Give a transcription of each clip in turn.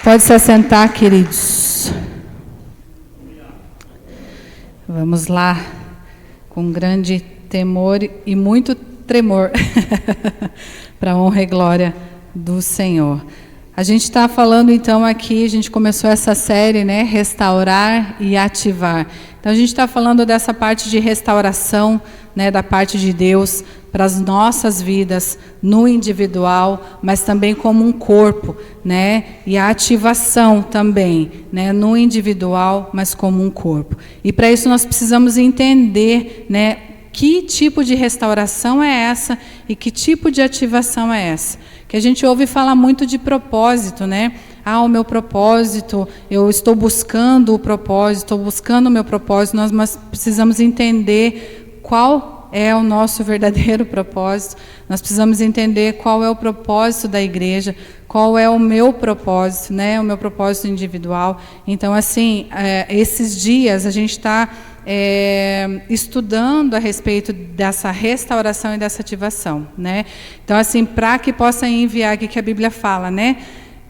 Pode se assentar, queridos. Vamos lá, com grande temor e muito tremor, para a honra e glória do Senhor. A gente está falando então aqui, a gente começou essa série, né, restaurar e ativar. Então a gente está falando dessa parte de restauração, né, da parte de Deus para as nossas vidas, no individual, mas também como um corpo, né, e a ativação também, né, no individual, mas como um corpo. E para isso nós precisamos entender, né, que tipo de restauração é essa e que tipo de ativação é essa. Que a gente ouve falar muito de propósito, né? Ah, o meu propósito, eu estou buscando o propósito, estou buscando o meu propósito. Nós precisamos entender qual é o nosso verdadeiro propósito. Nós precisamos entender qual é o propósito da igreja, qual é o meu propósito, né? O meu propósito individual. Então, assim, esses dias a gente está estudando a respeito dessa restauração e dessa ativação, né? Então, assim, para que possa enviar aqui que a Bíblia fala, né?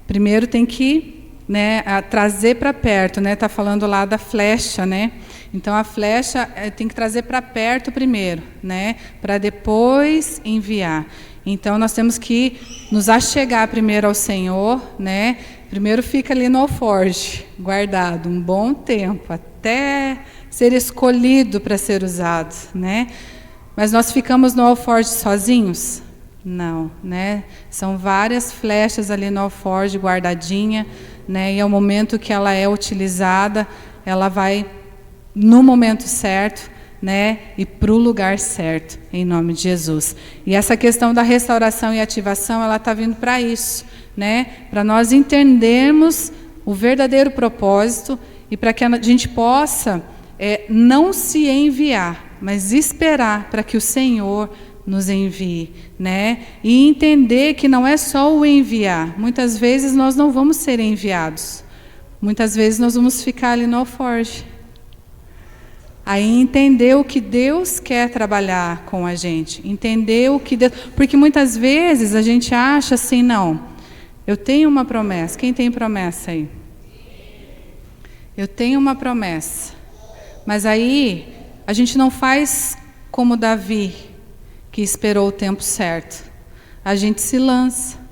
Primeiro tem que, né, trazer para perto, né? Está falando lá da flecha, né? Então a flecha tem que trazer para perto primeiro, né? Para depois enviar. Então nós temos que nos achegar primeiro ao Senhor, né? Primeiro fica ali no alforje, guardado um bom tempo, até ser escolhido para ser usado, né? Mas nós ficamos no alforje sozinhos? Não, né? São várias flechas ali no alforje guardadinha, né? E ao momento que ela é utilizada, ela vai no momento certo, né? E para o lugar certo, em nome de Jesus. E essa questão da restauração e ativação, ela está vindo para isso, né? Para nós entendermos o verdadeiro propósito e para que a gente possa não se enviar, mas esperar para que o Senhor nos envie, né? E entender que não é só o enviar. Muitas vezes nós não vamos ser enviados. Muitas vezes nós vamos ficar ali no alforje. Aí entender o que Deus quer trabalhar com a gente. Entender o que Deus... Porque muitas vezes a gente acha assim, não, eu tenho uma promessa. Quem tem promessa aí? Eu tenho uma promessa. Mas aí a gente não faz como Davi, que esperou o tempo certo. A gente se lança.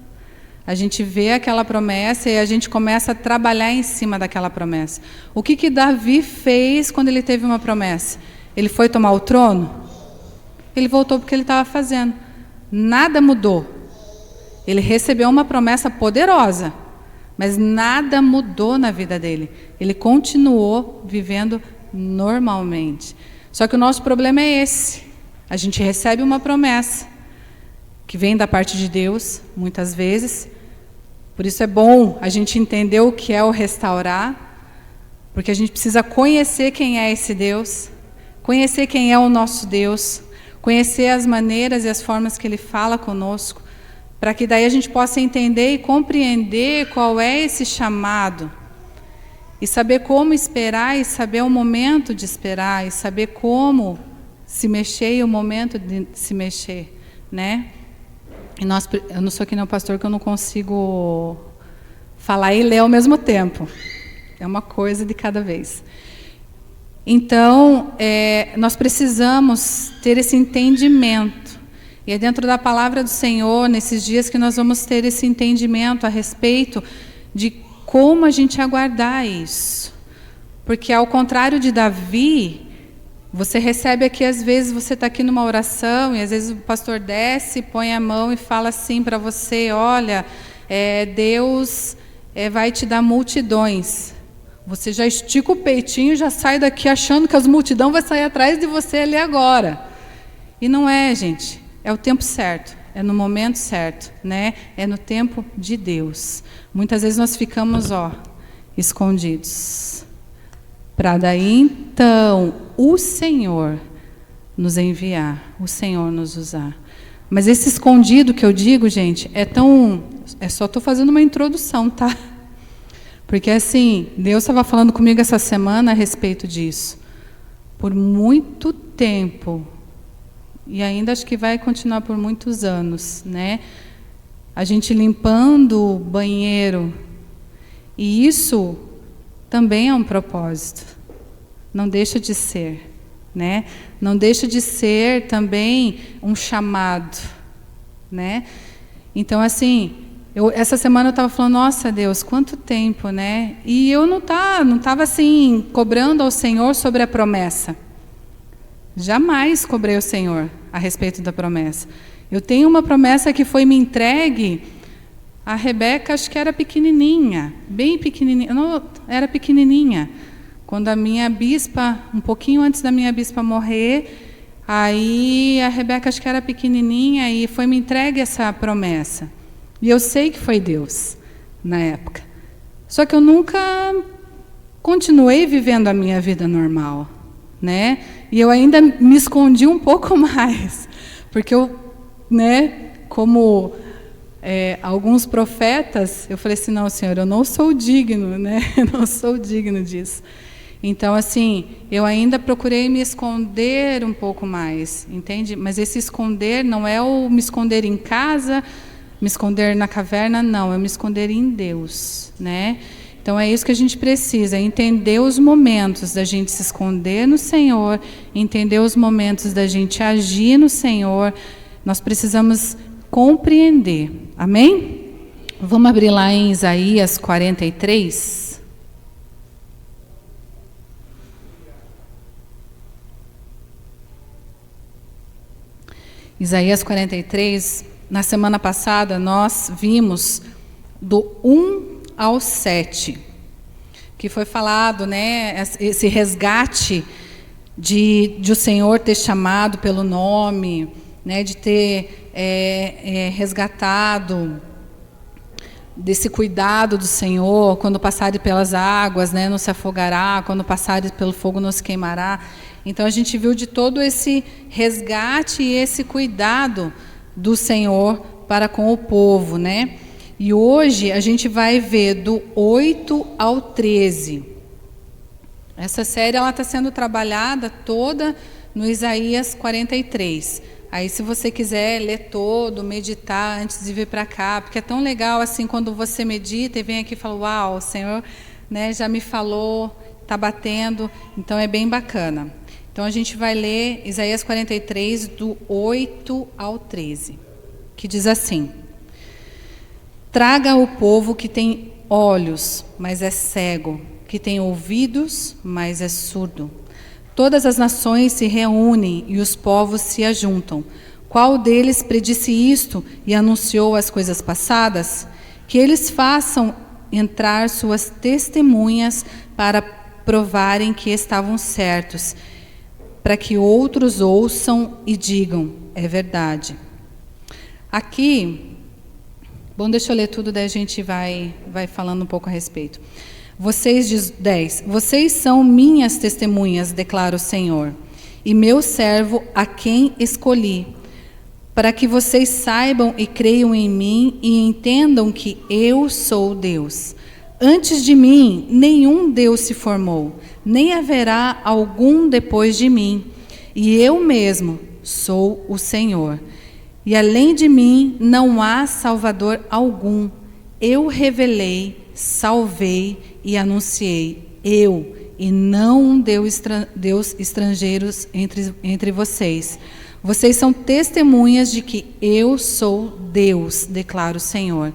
A gente vê aquela promessa e a gente começa a trabalhar em cima daquela promessa. O que Davi fez quando ele teve uma promessa? Ele foi tomar o trono? Ele voltou porque ele estava fazendo. Nada mudou. Ele recebeu uma promessa poderosa, mas nada mudou na vida dele. Ele continuou vivendo normalmente. Só que o nosso problema é esse. A gente recebe uma promessa que vem da parte de Deus, muitas vezes. Por isso é bom a gente entender o que é o restaurar, porque a gente precisa conhecer quem é esse Deus, conhecer quem é o nosso Deus, conhecer as maneiras e as formas que Ele fala conosco, para que daí a gente possa entender e compreender qual é esse chamado, e saber como esperar, e saber o momento de esperar, e saber como se mexer e o momento de se mexer, né? E eu não sou que nem o pastor, que eu não consigo falar e ler ao mesmo tempo. É uma coisa de cada vez. Então, nós precisamos ter esse entendimento. E é dentro da palavra do Senhor, nesses dias, que nós vamos ter esse entendimento a respeito de como a gente aguardar isso. Porque, ao contrário de Davi, você recebe aqui, às vezes, você está aqui numa oração, e às vezes o pastor desce, põe a mão e fala assim para você, olha, Deus vai te dar multidões. Você já estica o peitinho, já sai daqui achando que as multidões vão sair atrás de você ali agora. E não é, gente. É o tempo certo, é no momento certo, né? É no tempo de Deus. Muitas vezes nós ficamos, escondidos. Para daí, então, o Senhor nos enviar, o Senhor nos usar. Mas esse escondido que eu digo, gente, só estou fazendo uma introdução, tá? Porque assim, Deus estava falando comigo essa semana a respeito disso. Por muito tempo, e ainda acho que vai continuar por muitos anos, né? A gente limpando o banheiro E isso também é um propósito. Não deixa de ser, né? Não deixa de ser também um chamado, né? Então, assim, essa semana eu estava falando, nossa Deus, quanto tempo, né? E eu não estava assim, cobrando ao Senhor sobre a promessa. Jamais cobrei ao Senhor a respeito da promessa. Eu tenho uma promessa que foi me entregue. A Rebeca, acho que era pequenininha, bem pequenininha. Não, era pequenininha. Quando a minha bispa, um pouquinho antes da minha bispa morrer, aí a Rebeca, acho que era pequenininha, e foi me entregue essa promessa. E eu sei que foi Deus, na época. Só que eu nunca continuei vivendo a minha vida normal, né? E eu ainda me escondi um pouco mais, porque eu, né, como alguns profetas, eu falei assim, não, Senhor, eu não sou digno, né? Eu não sou digno disso. Então, assim, eu ainda procurei me esconder um pouco mais, entende? Mas esse esconder não é o me esconder em casa, me esconder na caverna, não, é me esconder em Deus, né? Então, é isso que a gente precisa, entender os momentos da gente se esconder no Senhor, entender os momentos da gente agir no Senhor. Nós precisamos compreender, amém? Vamos abrir lá em Isaías 43. Isaías 43, na semana passada nós vimos do 1 ao 7, que foi falado, né, esse resgate de o Senhor ter chamado pelo nome, né, de ter resgatado desse cuidado do Senhor, quando passarem pelas águas, né, não se afogará, quando passarem pelo fogo não se queimará. Então a gente viu de todo esse resgate e esse cuidado do Senhor para com o povo, né? E hoje a gente vai ver do 8 ao 13. Essa série ela está sendo trabalhada toda no Isaías 43. Aí se você quiser ler todo, meditar antes de vir para cá, porque é tão legal assim quando você medita e vem aqui e fala, uau, o Senhor, né, já me falou, está batendo, então é bem bacana. Então a gente vai ler Isaías 43, do 8 ao 13, que diz assim: Traga o povo que tem olhos, mas é cego, que tem ouvidos, mas é surdo. Todas as nações se reúnem e os povos se ajuntam. Qual deles predisse isto e anunciou as coisas passadas? Que eles façam entrar suas testemunhas para provarem que estavam certos, para que outros ouçam e digam, é verdade. Aqui, bom, deixa eu ler tudo, daí a gente vai falando um pouco a respeito. Diz 10, vocês são minhas testemunhas, declara o Senhor, e meu servo a quem escolhi, para que vocês saibam e creiam em mim e entendam que eu sou Deus. Antes de mim, nenhum Deus se formou, nem haverá algum depois de mim. E eu mesmo sou o Senhor. E além de mim, não há Salvador algum. Eu revelei, salvei e anunciei. Eu, e não um Deus estrangeiros entre vocês. Vocês são testemunhas de que eu sou Deus, declara o Senhor.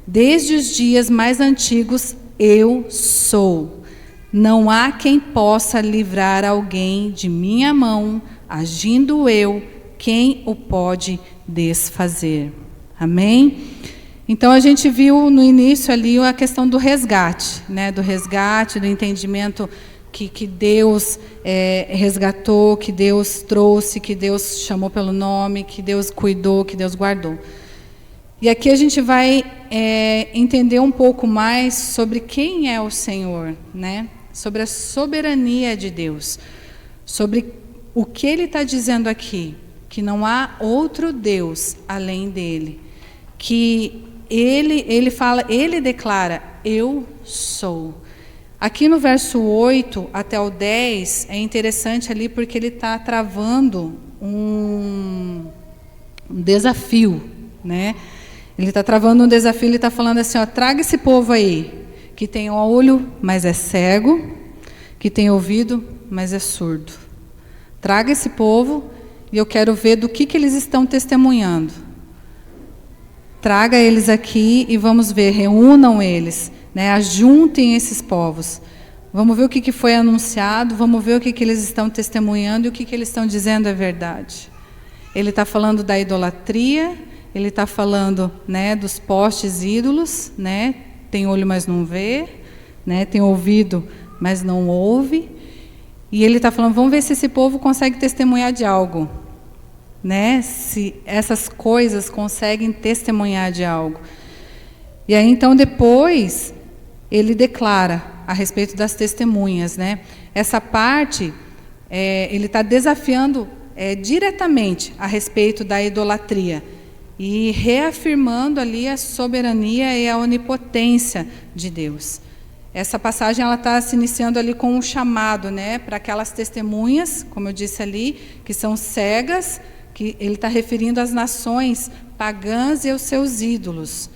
Desde os dias mais antigos, eu sou. Não há quem possa livrar alguém de minha mão, agindo eu, quem o pode desfazer. Amém? Então a gente viu no início ali a questão do resgate, né? Do resgate, do entendimento que Deus resgatou, que Deus trouxe, que Deus chamou pelo nome, que Deus cuidou, que Deus guardou. E aqui a gente vai entender um pouco mais sobre quem é o Senhor, né? Sobre a soberania de Deus, sobre o que Ele está dizendo aqui, que não há outro Deus além dele, que Ele fala, Ele declara, eu sou. Aqui no verso 8 até o 10 é interessante ali porque ele está travando um desafio, né? Ele está travando um desafio, ele está falando assim, ó, traga esse povo aí, que tem olho, mas é cego, que tem ouvido, mas é surdo. Traga esse povo e eu quero ver do que eles estão testemunhando. Traga eles aqui e vamos ver, reúnam eles, né? Ajuntem esses povos. Vamos ver o que foi anunciado, vamos ver o que eles estão testemunhando e o que eles estão dizendo é verdade. Ele está falando da idolatria, ele está falando, né, dos postes ídolos, né? Tem olho, mas não vê, né? Tem ouvido, mas não ouve. E ele está falando, vamos ver se esse povo consegue testemunhar de algo, né? Se essas coisas conseguem testemunhar de algo. E aí, então, depois, ele declara a respeito das testemunhas, né? Essa parte, ele está desafiando diretamente a respeito da idolatria e reafirmando ali a soberania e a onipotência de Deus. Essa passagem ela está se iniciando ali com um chamado, né, para aquelas testemunhas, como eu disse ali, que são cegas, que ele está referindo às nações pagãs e aos seus ídolos,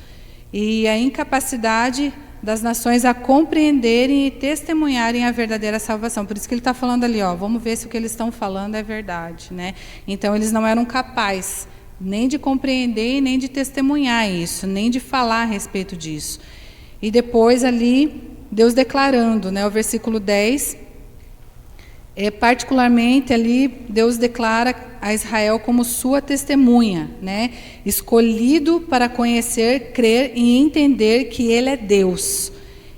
e a incapacidade das nações a compreenderem e testemunharem a verdadeira salvação. Por isso que ele está falando ali, ó, vamos ver se o que eles estão falando é verdade, né? Então eles não eram capazes nem de compreender, nem de testemunhar isso, nem de falar a respeito disso. E depois ali, Deus declarando, né, o versículo 10, particularmente ali, Deus declara a Israel como sua testemunha, né, escolhido para conhecer, crer e entender que Ele é Deus.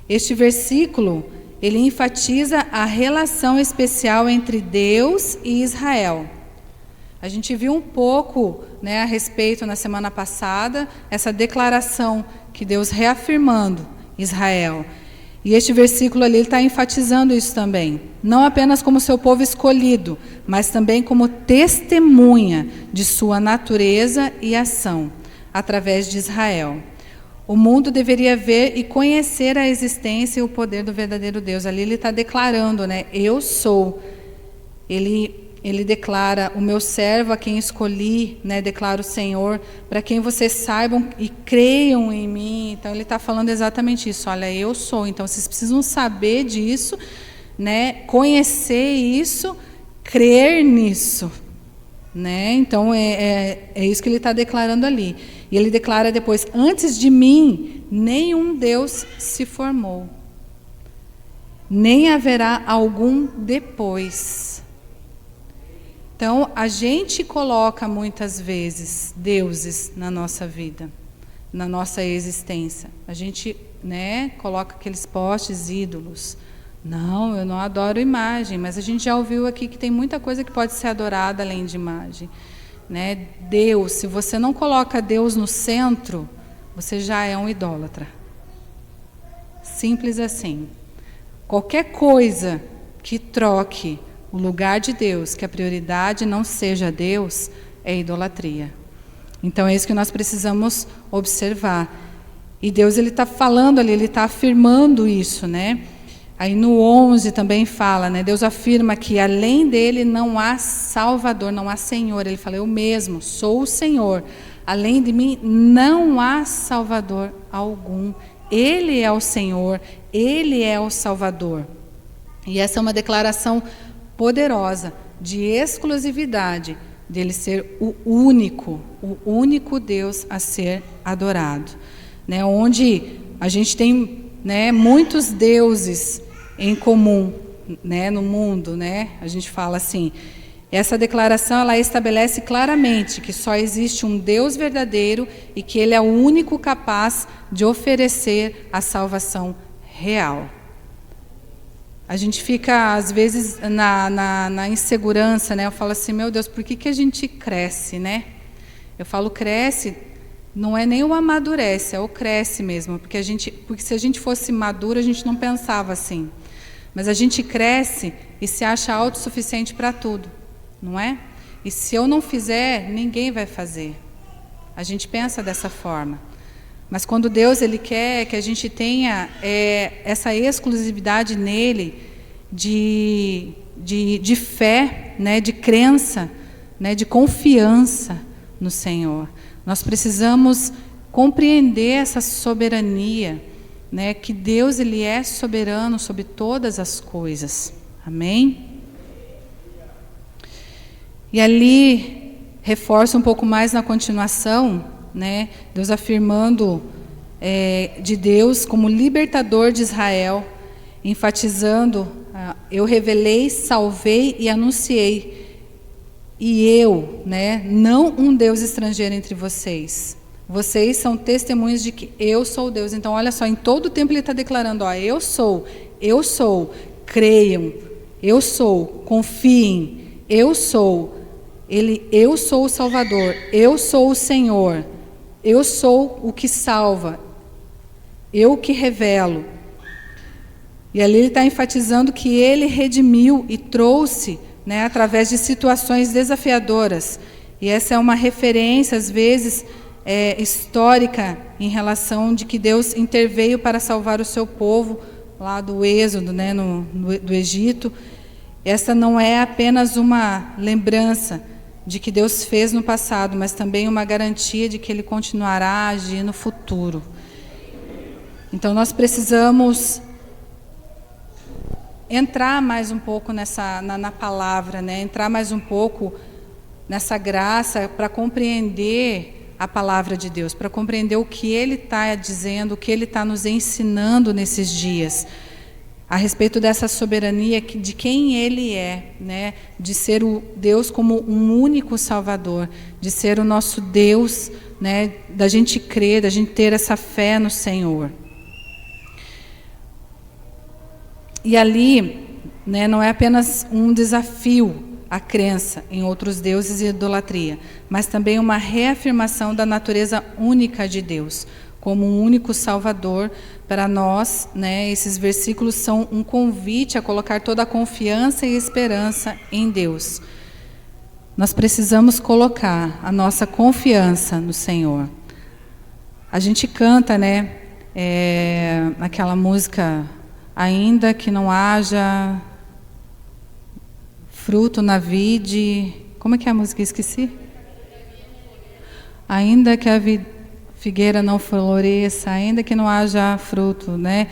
Este versículo, ele enfatiza a relação especial entre Deus e Israel. A gente viu um pouco, né, a respeito na semana passada, essa declaração que Deus reafirmando Israel. E este versículo ali está enfatizando isso também. Não apenas como seu povo escolhido, mas também como testemunha de sua natureza e ação, através de Israel. O mundo deveria ver e conhecer a existência e o poder do verdadeiro Deus. Ali ele está declarando, né? Eu sou. Ele declara, o meu servo a quem escolhi, né, declara o Senhor, para quem vocês saibam e creiam em mim. Então ele está falando exatamente isso, olha, eu sou. Então vocês precisam saber disso, né, conhecer isso, crer nisso. Né? Então é isso que ele está declarando ali. E ele declara depois, antes de mim, nenhum Deus se formou, nem haverá algum depois. Então, a gente coloca muitas vezes deuses na nossa vida, na nossa existência. A gente, né, coloca aqueles postes ídolos. Não, eu não adoro imagem, mas a gente já ouviu aqui que tem muita coisa que pode ser adorada além de imagem. Né? Deus, se você não coloca Deus no centro, você já é um idólatra. Simples assim. Qualquer coisa que troque o lugar de Deus, que a prioridade não seja Deus, é idolatria. Então é isso que nós precisamos observar. E Deus ele está falando ali, ele está afirmando isso, né? Aí no 11 também fala, né? Deus afirma que além dele não há Salvador, não há Senhor. Ele fala, eu mesmo sou o Senhor. Além de mim não há Salvador algum. Ele é o Senhor, Ele é o Salvador. E essa é uma declaração poderosa, de exclusividade, dele ser o único Deus a ser adorado. Né? Onde a gente tem, né, muitos deuses em comum, né, no mundo, né? A gente fala assim, essa declaração ela estabelece claramente que só existe um Deus verdadeiro e que Ele é o único capaz de oferecer a salvação real. A gente fica, às vezes, na insegurança, né? Eu falo assim, meu Deus, por que a gente cresce, né? Eu falo cresce, não é nem o amadurece, é o cresce mesmo. Porque se a gente fosse maduro, a gente não pensava assim. Mas a gente cresce e se acha autossuficiente para tudo, não é? E se eu não fizer, ninguém vai fazer. A gente pensa dessa forma. Mas quando Deus ele quer que a gente tenha essa exclusividade nele, de fé, né, de crença, né, de confiança no Senhor, nós precisamos compreender essa soberania, né, que Deus ele é soberano sobre todas as coisas. Amém? E ali reforça um pouco mais na continuação, né, Deus afirmando de Deus como libertador de Israel, enfatizando, eu revelei, salvei e anunciei, e eu, né, não um Deus estrangeiro entre vocês. Vocês são testemunhas de que eu sou Deus. Então, olha só, em todo o tempo ele está declarando, eu sou, creiam, eu sou, confiem, eu sou o Salvador, eu sou o Senhor, eu sou o que salva, eu que revelo. E ali ele está enfatizando que ele redimiu e trouxe, né, através de situações desafiadoras. E essa é uma referência, às vezes, histórica, em relação de que Deus interveio para salvar o seu povo, lá do Êxodo, né, do Egito. Essa não é apenas uma lembrança de que Deus fez no passado, mas também uma garantia de que Ele continuará a agir no futuro. Então, nós precisamos entrar mais um pouco na palavra, né? Entrar mais um pouco nessa graça para compreender a palavra de Deus, para compreender o que Ele está dizendo, o que Ele está nos ensinando nesses dias, a respeito dessa soberania de quem Ele é, né? De ser o Deus como um único Salvador, de ser o nosso Deus, né? Da gente crer, da gente ter essa fé no Senhor. E ali, né, não é apenas um desafio à crença em outros deuses e idolatria, mas também uma reafirmação da natureza única de Deus, como um único Salvador para nós, né? Esses versículos são um convite a colocar toda a confiança e esperança em Deus. Nós precisamos colocar a nossa confiança no Senhor. A gente canta, né, aquela música, ainda que não haja fruto na vide. Como é que é a música? Esqueci. Ainda que a figueira não floresça, ainda que não haja fruto, né?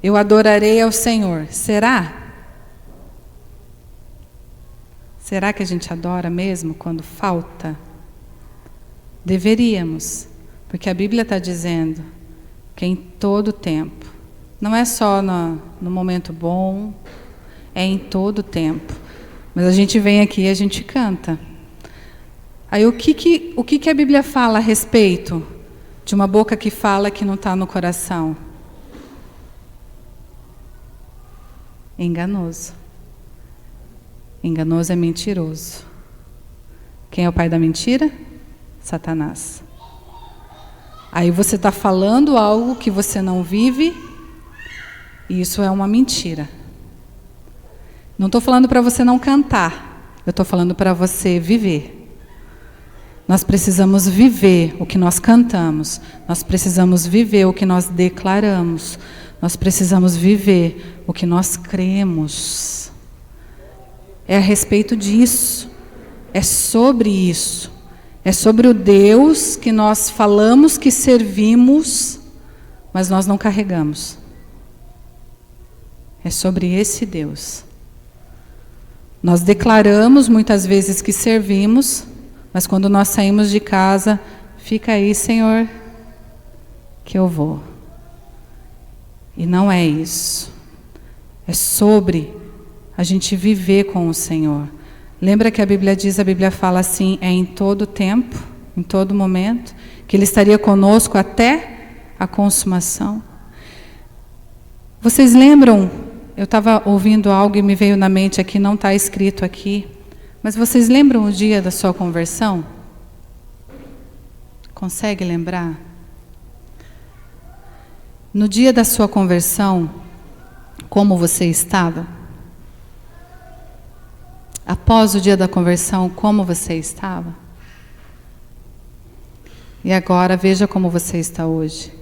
Eu adorarei ao Senhor. Será? Será que a gente adora mesmo quando falta? Deveríamos, porque a Bíblia está dizendo que em todo tempo, não é só no momento bom, é em todo tempo. Mas a gente vem aqui e a gente canta. Aí o que a Bíblia fala a respeito de uma boca que fala que não está no coração? Enganoso. Enganoso é mentiroso. Quem é o pai da mentira? Satanás. Aí você está falando algo que você não vive, e isso é uma mentira. Não estou falando para você não cantar, eu estou falando para você viver. Nós precisamos viver o que nós cantamos, nós precisamos viver o que nós declaramos, nós precisamos viver o que nós cremos. É a respeito disso, é sobre isso, é sobre o Deus que nós falamos que servimos, mas nós não carregamos. É sobre esse Deus. Nós declaramos muitas vezes que servimos, mas quando nós saímos de casa, fica aí, Senhor, que eu vou. E não é isso. É sobre a gente viver com o Senhor. Lembra que a Bíblia fala assim, é em todo tempo, em todo momento, que Ele estaria conosco até a consumação. Vocês lembram? Eu estava ouvindo algo e me veio na mente aqui, não está escrito aqui. Mas vocês lembram o dia da sua conversão? Consegue lembrar? No dia da sua conversão, como você estava? Após o dia da conversão, como você estava? E agora, veja como você está hoje.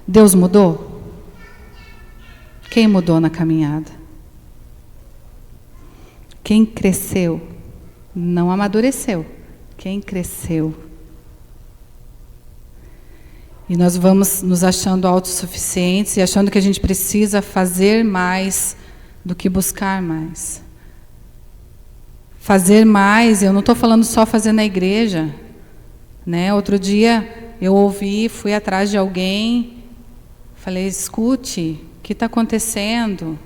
Deus mudou? Quem mudou na caminhada? Quem cresceu? Não amadureceu. Quem cresceu? E nós vamos nos achando autossuficientes e achando que a gente precisa fazer mais do que buscar mais. Fazer mais, eu não estou falando só fazer na igreja, né? Outro dia eu ouvi, fui atrás de alguém, falei, escute, o que está acontecendo?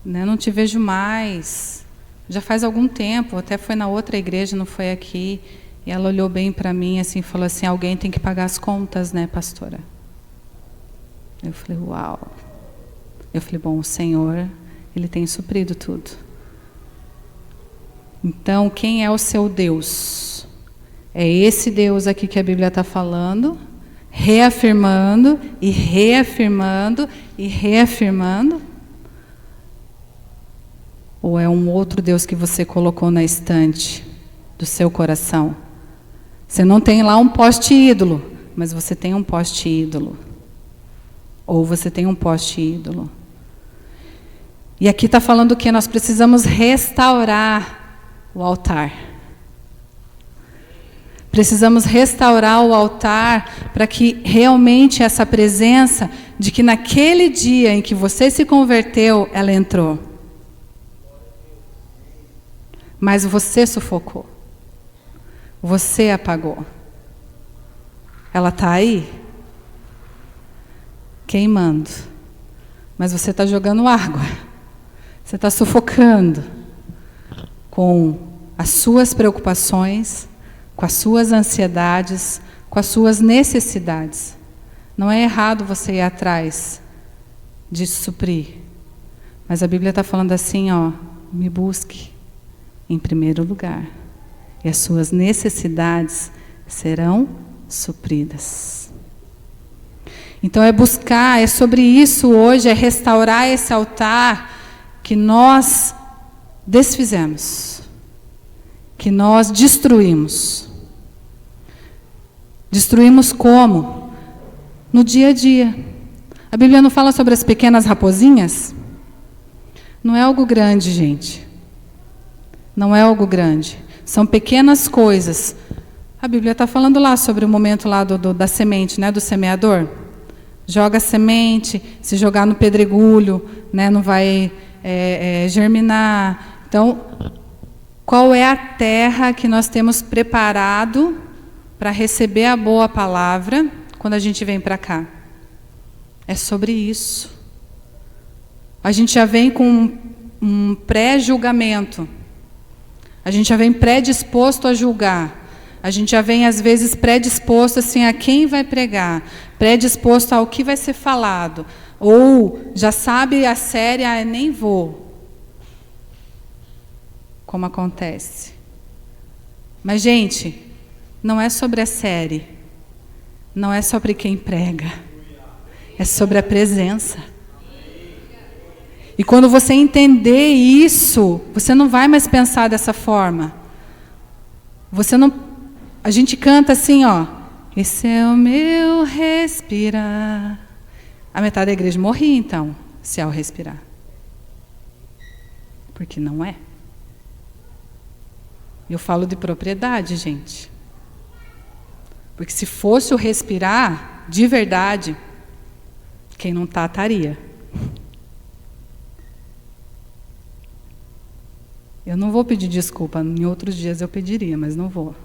Né? Não te vejo mais. Já faz algum tempo, até foi na outra igreja, não foi aqui. E ela olhou bem para mim assim, falou assim, alguém tem que pagar as contas, né, pastora? Eu falei, uau. Eu falei, bom, o Senhor, Ele tem suprido tudo. Então, quem é o seu Deus? É esse Deus aqui que a Bíblia está falando, reafirmando e reafirmando e reafirmando? Ou é um outro Deus que você colocou na estante do seu coração? Você não tem lá um poste ídolo, mas você tem um poste ídolo. Ou você tem um poste ídolo. E aqui está falando que nós precisamos restaurar o altar. Precisamos restaurar o altar para que realmente essa presença de que naquele dia em que você se converteu, ela entrou. Mas você sufocou. Você apagou. Ela está aí, queimando. Mas você está jogando água. Você está sufocando com as suas preocupações, com as suas ansiedades, com as suas necessidades. Não é errado você ir atrás de suprir. Mas a Bíblia está falando assim, ó, me busque em primeiro lugar. E as suas necessidades serão supridas. Então é buscar, é sobre isso hoje, é restaurar esse altar que nós desfizemos, que nós destruímos. Destruímos como? No dia a dia. A Bíblia não fala sobre as pequenas raposinhas? Não é algo grande, gente. Não é algo grande. São pequenas coisas. A Bíblia está falando lá sobre o momento lá da semente, né, do semeador. Joga a semente, se jogar no pedregulho, né, não vai germinar. Então, qual é a terra que nós temos preparado para receber a boa palavra quando a gente vem para cá? É sobre isso. A gente já vem com um pré-julgamento. A gente já vem predisposto a julgar. A gente já vem, às vezes, predisposto assim, a quem vai pregar. Predisposto ao que vai ser falado. Ou já sabe a série, nem vou. Como acontece. Mas, gente, não é sobre a série. Não é sobre quem prega. É sobre a presença. E quando você entender isso, você não vai mais pensar dessa forma. Você não... A gente canta assim, ó. Esse é o meu respirar. A metade da igreja morria, então, se ao respirar. Porque não é. Eu falo de propriedade, gente. Porque se fosse o respirar, de verdade, quem não está, estaria. Eu não vou pedir desculpa, em outros dias eu pediria, mas não vou.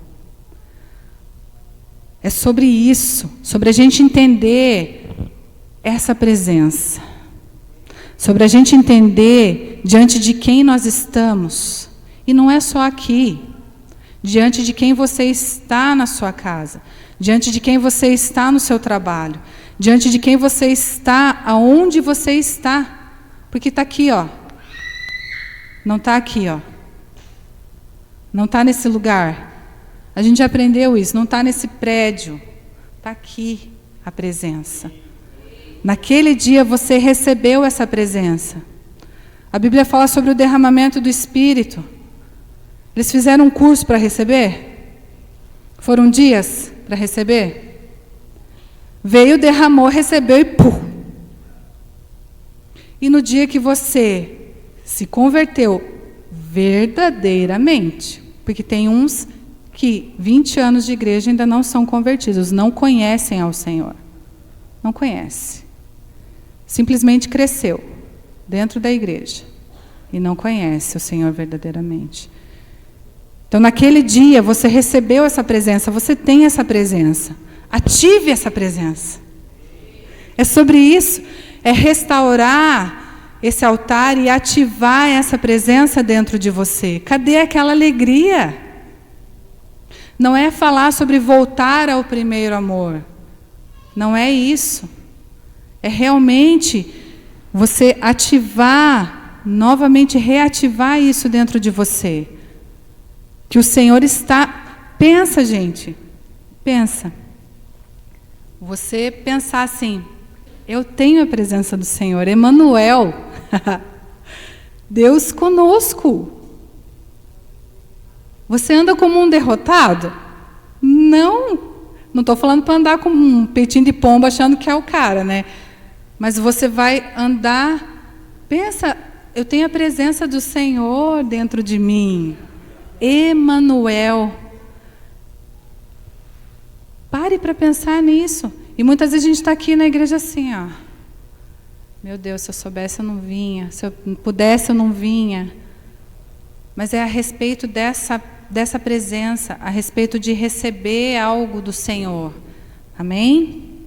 É sobre isso, sobre a gente entender essa presença. Sobre a gente entender diante de quem nós estamos. E não é só aqui. Diante de quem você está na sua casa. Diante de quem você está no seu trabalho. Diante de quem você está, aonde você está. Porque está aqui, ó. Não está aqui, ó. Não está nesse lugar. A gente já aprendeu isso. Não está nesse prédio. Está aqui a presença. Naquele dia você recebeu essa presença. A Bíblia fala sobre o derramamento do Espírito. Eles fizeram um curso para receber? Foram dias para receber? Veio, derramou, recebeu e pum! E no dia que você se converteu verdadeiramente, porque tem uns que 20 anos de igreja ainda não são convertidos, não conhecem ao Senhor. Não conhece. Simplesmente cresceu dentro da igreja e não conhece o Senhor verdadeiramente. Então, naquele dia, você recebeu essa presença, você tem essa presença. Ative essa presença. É sobre isso, é restaurar esse altar e ativar essa presença dentro de você. Cadê aquela alegria? Não é falar sobre voltar ao primeiro amor. Não é isso. É realmente você ativar, novamente reativar isso dentro de você. Que o Senhor está... Pensa, gente. Pensa. Você pensar assim, eu tenho a presença do Senhor, Emanuel. Deus conosco. Você anda como um derrotado? Não. Não estou falando para andar com um peitinho de pomba achando que é o cara, né? Mas você vai andar... Pensa, eu tenho a presença do Senhor dentro de mim. Emanuel. Pare para pensar nisso. E muitas vezes a gente está aqui na igreja assim, ó. Meu Deus, se eu soubesse eu não vinha. Se eu pudesse eu não vinha. Mas é a respeito dessa presença, a respeito de receber algo do Senhor. Amém?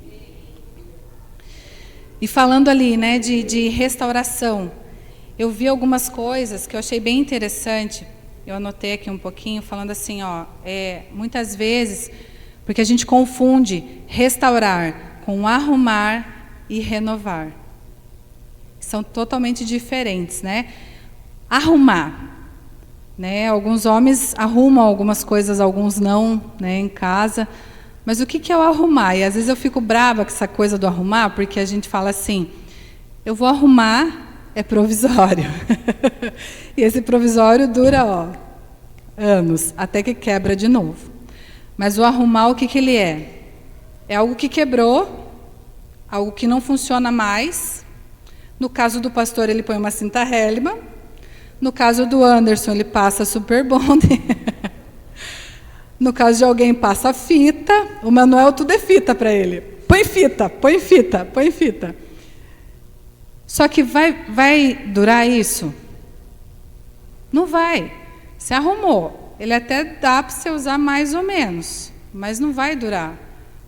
E falando ali, né, de restauração, eu vi algumas coisas que eu achei bem interessante. Eu anotei aqui um pouquinho, falando assim, ó, muitas vezes, porque a gente confunde restaurar com arrumar e renovar. São totalmente diferentes, né? Arrumar. Né? Alguns homens arrumam algumas coisas, alguns não, né, em casa. Mas o que é o arrumar? E às vezes eu fico brava com essa coisa do arrumar, porque a gente fala assim, eu vou arrumar, é provisório. E esse provisório dura, ó, anos, até que quebra de novo. Mas o arrumar, o que ele é? É algo que quebrou, algo que não funciona mais. No caso do pastor, ele põe uma cinta Hellman. No caso do Anderson, ele passa Super Bond. No caso de alguém, passa fita. O Manuel, tudo é fita para ele. Põe fita, põe fita, põe fita. Só que vai durar isso? Não vai. Você arrumou. Ele até dá para você usar mais ou menos, mas não vai durar.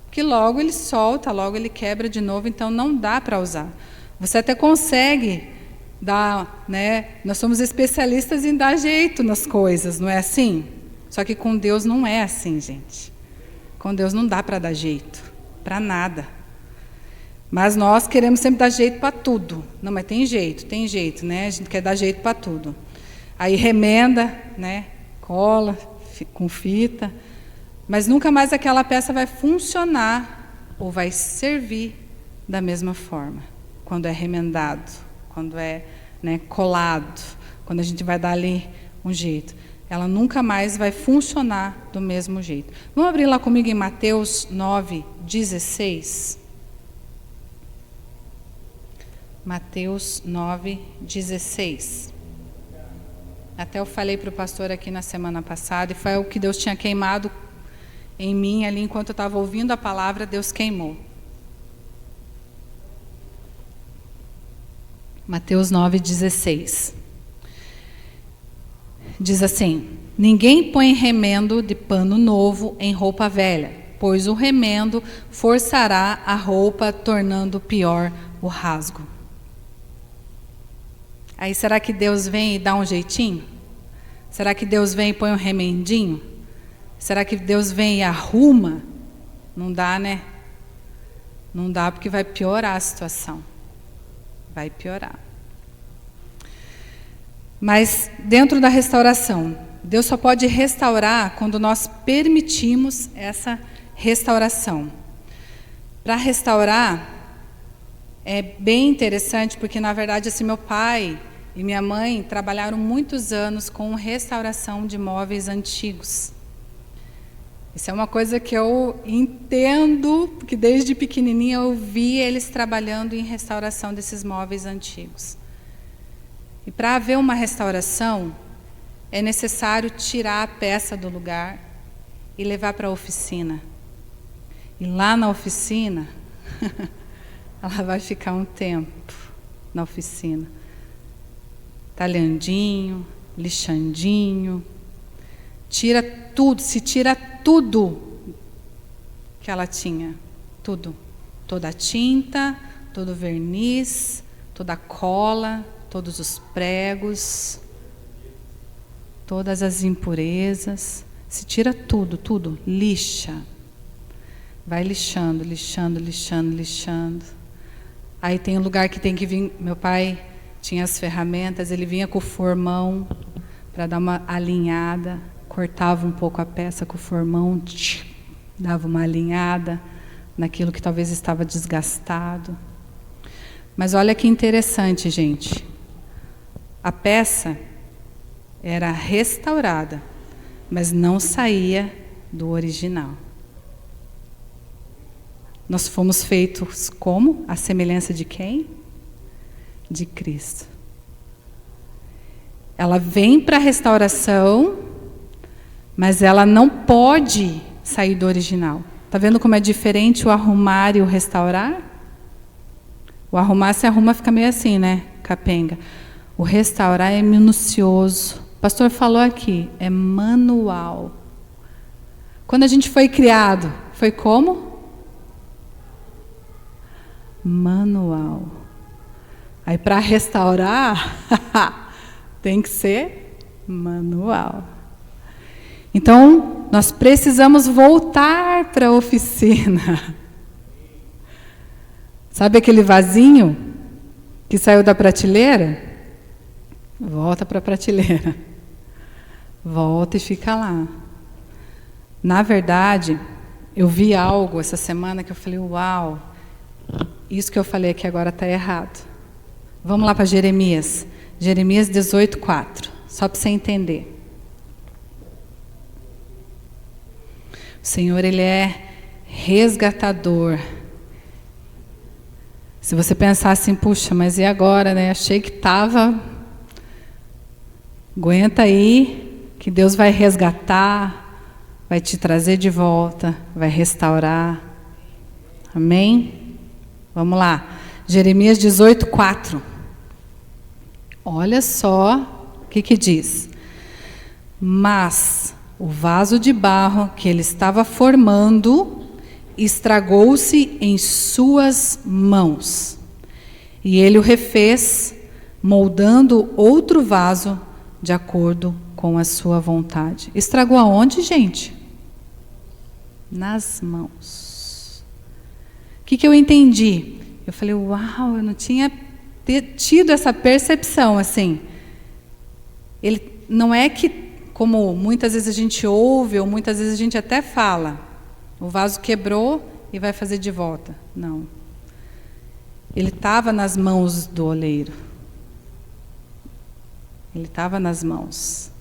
Porque logo ele solta, logo ele quebra de novo, então não dá para usar. Você até consegue dar, né? Nós somos especialistas em dar jeito nas coisas, não é assim? Só que com Deus não é assim, gente. Com Deus não dá para dar jeito, para nada. Mas nós queremos sempre dar jeito para tudo. Não, mas tem jeito, né? A gente quer dar jeito para tudo. Aí remenda, né? Cola com fita, mas nunca mais aquela peça vai funcionar ou vai servir da mesma forma. Quando é remendado, quando é, né, colado, quando a gente vai dar ali um jeito. Ela nunca mais vai funcionar do mesmo jeito. Vamos abrir lá comigo em Mateus 9:16. Mateus 9:16. Até eu falei para o pastor aqui na semana passada, e foi o que Deus tinha queimado em mim ali, enquanto eu estava ouvindo a palavra, Deus queimou. Mateus 9:16. Diz assim: ninguém põe remendo de pano novo em roupa velha, pois o remendo forçará a roupa, tornando pior o rasgo. Aí será que Deus vem e dá um jeitinho? Será que Deus vem e põe um remendinho? Será que Deus vem e arruma? Não dá, né? Não dá, porque vai piorar a situação. Vai piorar. Mas dentro da restauração, Deus só pode restaurar quando nós permitimos essa restauração. Para restaurar, é bem interessante, porque na verdade assim, meu pai e minha mãe trabalharam muitos anos com restauração de móveis antigos. Isso é uma coisa que eu entendo, porque desde pequenininha eu vi eles trabalhando em restauração desses móveis antigos. E para haver uma restauração, é necessário tirar a peça do lugar e levar para a oficina. E lá na oficina, ela vai ficar um tempo na oficina, talhandinho, lixandinho, tira tudo, se tira tudo que ela tinha, tudo, toda a tinta, todo o verniz, toda a cola, todos os pregos, todas as impurezas, se tira tudo, tudo, lixa, vai lixando, lixando, lixando, lixando. Aí tem um lugar que tem que vir, meu pai tinha as ferramentas, ele vinha com o formão para dar uma alinhada, cortava um pouco a peça com o formão, dava uma alinhada naquilo que talvez estava desgastado. Mas olha que interessante, gente. A peça era restaurada, mas não saía do original. Nós fomos feitos como? A semelhança de quem? De Cristo. Ela vem para a restauração, mas ela não pode sair do original. Está vendo como é diferente o arrumar e o restaurar? O arrumar se arruma, fica meio assim, né? Capenga. O restaurar é minucioso. O pastor falou aqui, é manual. Quando a gente foi criado, foi como? Manual. Aí para restaurar, tem que ser manual. Então, nós precisamos voltar para a oficina. Sabe aquele vasinho que saiu da prateleira? Volta para a prateleira. Volta e fica lá. Na verdade, eu vi algo essa semana que eu falei, uau, isso que eu falei aqui agora está errado. Vamos lá para Jeremias. Jeremias 18:4. Só para você entender. O Senhor, Ele é resgatador. Se você pensar assim, puxa, mas e agora, né? Achei que estava... Aguenta aí, que Deus vai resgatar, vai te trazer de volta, vai restaurar. Amém? Vamos lá. Jeremias 18:4. Olha só o que diz. Mas o vaso de barro que ele estava formando estragou-se em suas mãos. E ele o refez, moldando outro vaso de acordo com a sua vontade. Estragou aonde, gente? Nas mãos. O que eu entendi? Eu falei, uau, eu não tinha tido essa percepção, assim. Ele não é que, como muitas vezes a gente ouve, ou muitas vezes a gente até fala, o vaso quebrou e vai fazer de volta. Não. Ele estava nas mãos do oleiro. Ele estava nas mãos.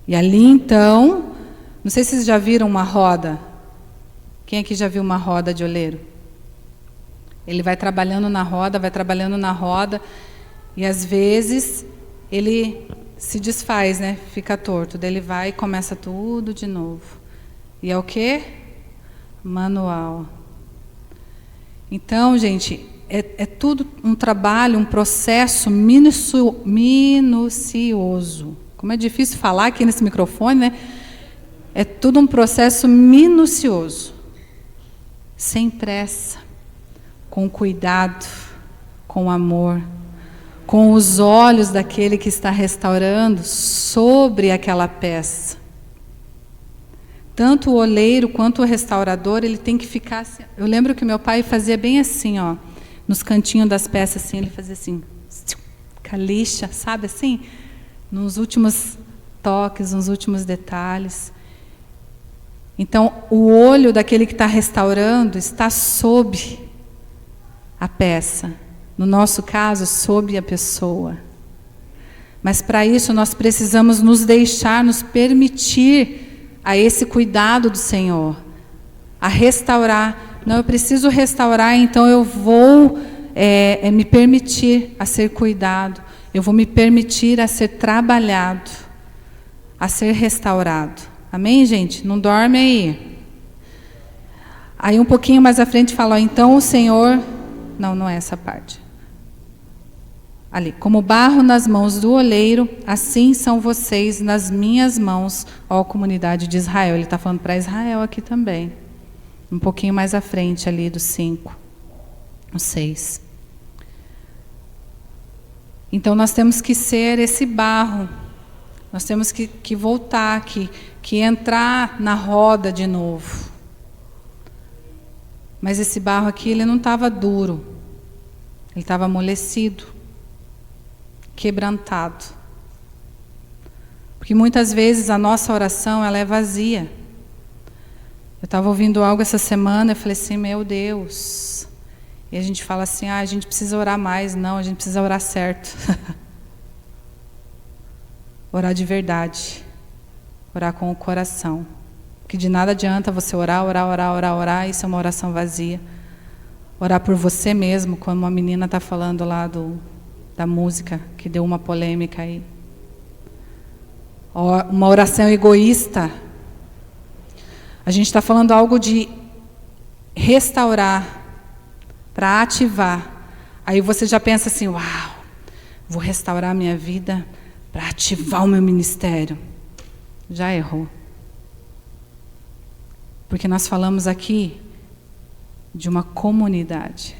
E ali e não sei se vocês já viram uma roda. Quem aqui já viu uma roda de oleiro? Ele vai trabalhando na roda, e às vezes ele se desfaz, né? Fica torto. Daí ele vai e começa tudo de novo. E é o quê? Manual. Então, gente, é tudo um trabalho, um processo minucioso. Como é difícil falar aqui nesse microfone, né? É tudo um processo minucioso. Sem pressa. Com cuidado. Com amor. Com os olhos daquele que está restaurando sobre aquela peça. Tanto o oleiro quanto o restaurador, ele tem que ficar assim. Eu lembro que meu pai fazia bem assim, ó, nos cantinhos das peças, assim, ele fazia assim, com a lixa, sabe assim? Nos últimos toques, nos últimos detalhes. Então, o olho daquele que está restaurando está sob a peça. No nosso caso, sob a pessoa. Mas para isso nós precisamos nos deixar, nos permitir a esse cuidado do Senhor, a restaurar. Não, eu preciso restaurar, então eu vou me permitir a ser cuidado, eu vou me permitir a ser trabalhado, a ser restaurado. Amém, gente? Não dorme aí. Aí um pouquinho mais à frente fala, então o Senhor Não é essa parte. Ali, como barro nas mãos do oleiro, assim são vocês nas minhas mãos, ó comunidade de Israel. Ele está falando para Israel aqui também. Um pouquinho mais à frente ali do 5, o 6. Então nós temos que ser esse barro. Nós temos que voltar, que entrar na roda de novo. Mas esse barro aqui, ele não estava duro. Ele estava amolecido, quebrantado. Porque muitas vezes a nossa oração, ela é vazia. Eu estava ouvindo algo essa semana, eu falei assim, meu Deus. E a gente fala assim, a gente precisa orar mais. Não, a gente precisa orar certo. Orar de verdade. Orar com o coração. Porque de nada adianta você orar, isso é uma oração vazia. Orar por você mesmo, como uma menina está falando lá da música, que deu uma polêmica aí. Uma oração egoísta. A gente está falando algo de restaurar, para ativar. Aí você já pensa assim, uau, vou restaurar a minha vida para ativar o meu ministério. Já errou. Porque nós falamos aqui de uma comunidade.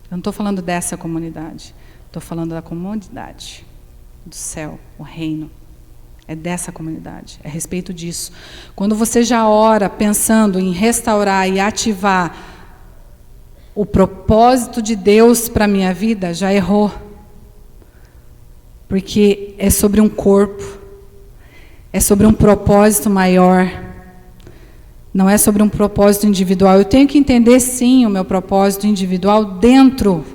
Eu não estou falando dessa comunidade. Estou falando da comunidade do céu, o reino. É dessa comunidade, é a respeito disso. Quando você já ora pensando em restaurar e ativar o propósito de Deus para a minha vida, já errou. Porque é sobre um corpo, é sobre um propósito maior, não é sobre um propósito individual. Eu tenho que entender, sim, o meu propósito individual dentro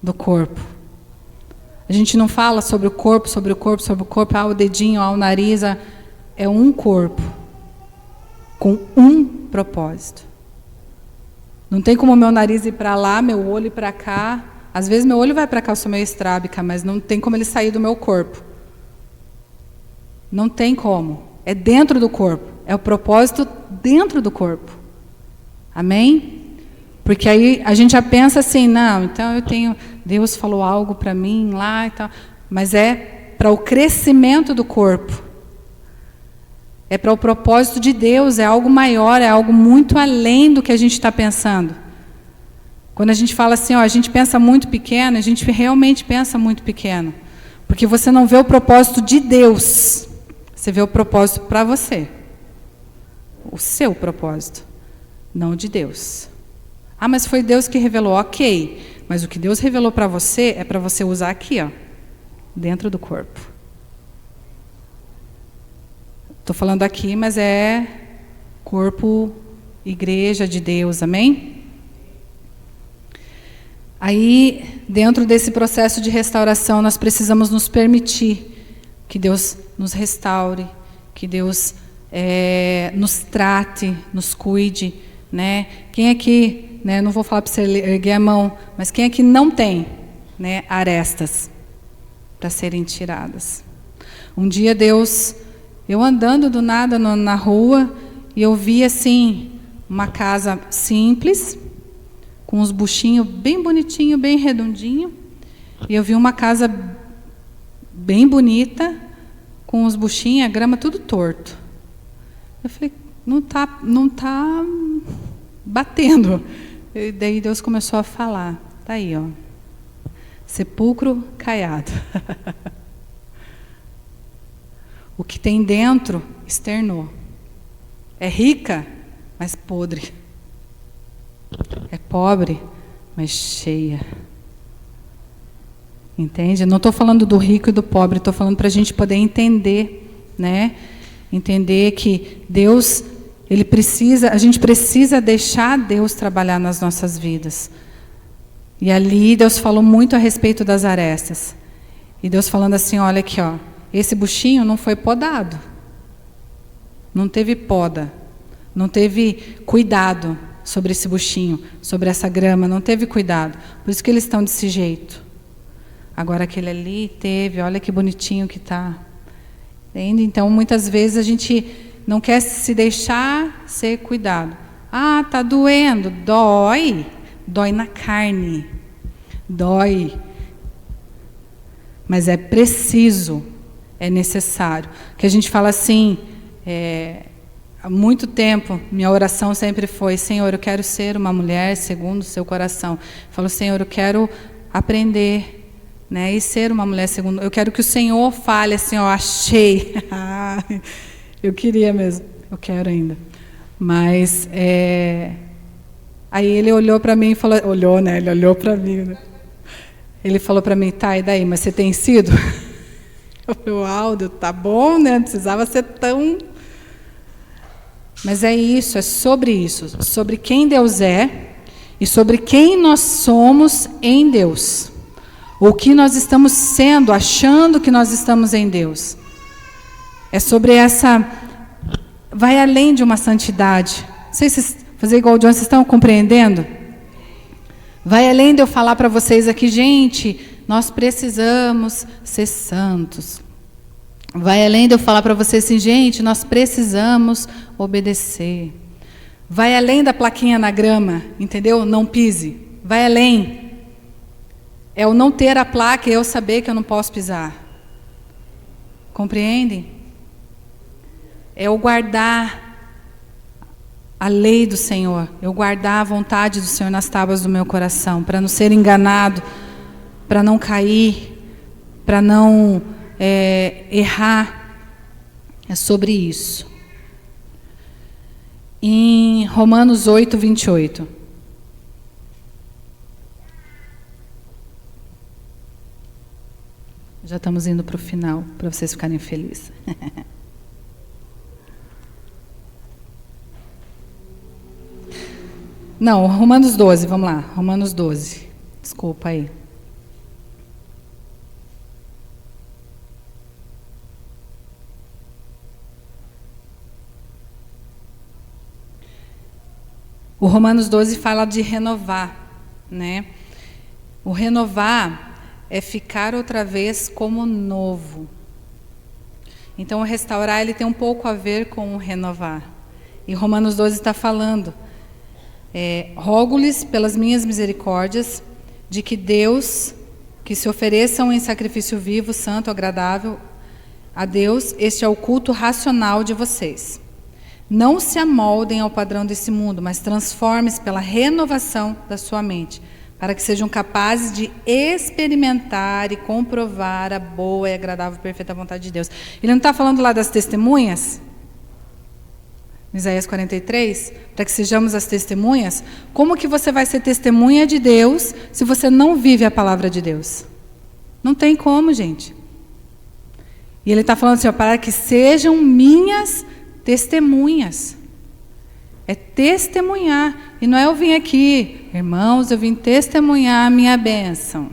do corpo. A gente não fala sobre o corpo, o dedinho, o nariz, é um corpo, com um propósito. Não tem como o meu nariz ir para lá, meu olho ir para cá. Às vezes meu olho vai para cá, eu sou meio estrábica, mas não tem como ele sair do meu corpo. Não tem como. É dentro do corpo. É o propósito dentro do corpo. Amém? Porque aí a gente já pensa assim, não, então eu tenho, Deus falou algo para mim lá e tal. Mas é para o crescimento do corpo. É para o propósito de Deus, é algo maior, é algo muito além do que a gente está pensando. Quando a gente fala assim, a gente pensa muito pequeno, a gente realmente pensa muito pequeno. Porque você não vê o propósito de Deus, você vê o propósito para você. O seu propósito, não de Deus. Mas foi Deus que revelou, ok. Mas o que Deus revelou para você é para você usar aqui, dentro do corpo. Estou falando aqui, mas é corpo, igreja de Deus, amém? Aí, dentro desse processo de restauração, nós precisamos nos permitir que Deus nos restaure, que Deus nos trate, nos cuide, né? Quem aqui, né, não vou falar para você erguer a mão, mas quem aqui não tem, né, arestas para serem tiradas? Um dia Deus... Eu andando do nada na rua, e eu vi assim, uma casa simples, com os buchinhos bem bonitinho, bem redondinho, e eu vi uma casa bem bonita, com os buchinhos, a grama tudo torto. Eu falei, não tá batendo. E daí Deus começou a falar, tá aí, sepulcro caiado. O que tem dentro, externou. É rica, mas podre. É pobre, mas cheia. Entende? Não estou falando do rico e do pobre, estou falando para a gente poder entender, né? Entender que Deus, a gente precisa deixar Deus trabalhar nas nossas vidas. E ali Deus falou muito a respeito das arestas. E Deus falando assim, olha aqui, esse buchinho não foi podado. Não teve poda. Não teve cuidado sobre esse buchinho, sobre essa grama. Não teve cuidado. Por isso que eles estão desse jeito. Agora aquele ali teve, olha que bonitinho que está. Entende? Então, muitas vezes a gente não quer se deixar ser cuidado. Está doendo. Dói. dói na carne, dói, mas é preciso, é necessário. Que a gente fala assim, há muito tempo, minha oração sempre foi: Senhor, eu quero ser uma mulher segundo o seu coração. Eu falo: Senhor, eu quero aprender, né, e ser uma mulher segundo. Eu quero que o Senhor fale assim: ó, achei. Eu queria mesmo, eu quero ainda. Mas aí ele olhou para mim e falou, ele olhou para mim, né? Ele falou para mim: tá, e daí, mas você tem sido? Eu falei: Aldo, tá bom, né? Não precisava ser tão... Mas é isso, é sobre quem Deus é e sobre quem nós somos em Deus. O que nós estamos sendo, achando que nós estamos em Deus. É sobre essa... Vai além de uma santidade. Não sei se fazer igual o John, vocês estão compreendendo? Vai além de eu falar para vocês aqui: gente, nós precisamos ser santos. Vai além de eu falar para vocês assim: gente, nós precisamos obedecer. Vai além da plaquinha na grama, entendeu? Não pise. Vai além. É o não ter a placa e eu saber que eu não posso pisar. Compreendem? É o guardar a lei do Senhor, eu guardar a vontade do Senhor nas tábuas do meu coração, para não ser enganado, para não cair, para não errar. É sobre isso. Em Romanos 8, 28. Já estamos indo para o final, para vocês ficarem felizes. Não, Romanos 12, vamos lá. Romanos 12. Desculpa aí. O Romanos 12 fala de renovar, né? O renovar é ficar outra vez como novo. Então, o restaurar, ele tem um pouco a ver com o renovar. E Romanos 12 está falando: rogo-lhes pelas minhas misericórdias, de que Deus, que se ofereçam em sacrifício vivo, santo, agradável a Deus, este é o culto racional de vocês. Não se amoldem ao padrão desse mundo, mas transformem-se pela renovação da sua mente, para que sejam capazes de experimentar e comprovar a boa e agradável e perfeita vontade de Deus. Ele não está falando lá das testemunhas? Isaías 43, para que sejamos as testemunhas. Como que você vai ser testemunha de Deus se você não vive a palavra de Deus? Não tem como, gente. E ele está falando assim, ó, para que sejam minhas testemunhas. É testemunhar. E não é eu vim aqui, irmãos, eu vim testemunhar a minha bênção.